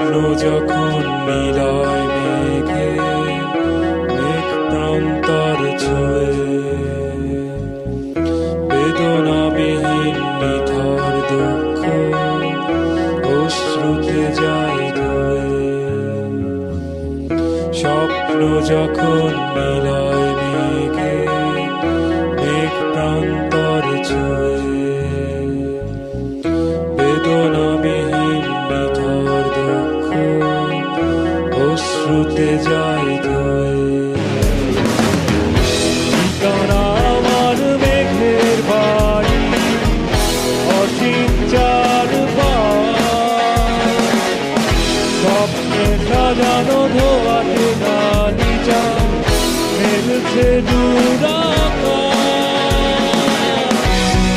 স্বপ্ন যখন মিলায় মেঘে, মেঘ প্রান্তর ছুঁয়ে, বেদনাবিহীন নিথর দুঃখ অশ্রুতে যায় ধুয়ে। স্বপ্ন যখন মিলায় মেঘে, মেঘ প্রান্তর ছুঁয়ে, বেদনাবিহীন নিথর দুঃখ অশ্রুতে যায় ধুয়ে। ঠিকানা আমার মেঘের বাড়ি, অসীম চারপাশ, স্বপ্নে সাজানো ধোয়াতে গালিচা মেলছে দূর আকাশ।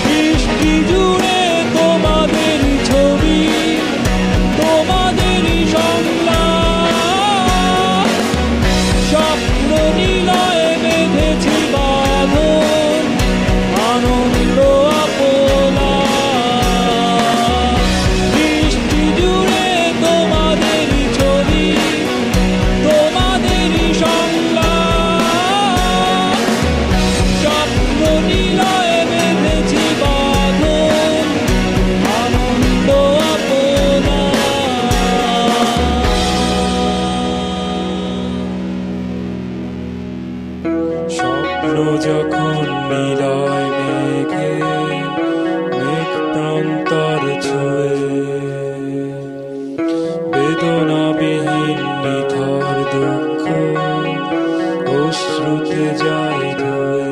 সৃষ্টি জুড়ে তোমাদের ছবি, তোমাদেরই সংলাপ, স্বপ্ন নিলয়ে বেঁধেছি বাঁধন, আনন্দ আপনা। সৃষ্টি জুড়ে তোমাদেরই ছবি, তোমাদেরই সংলাপ, স্বপ্ন নিলয়ে বেঁধেছি বাঁধন, আনন্দ আপনা। স্বপ্ন যখন মিলায় মেঘে, মেঘ প্রান্তর ছুঁয়ে, বেদনাবিহীন নিথর দুঃখ অশ্রুতে যায় ধুয়ে।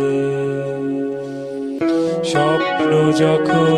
স্বপ্ন যখন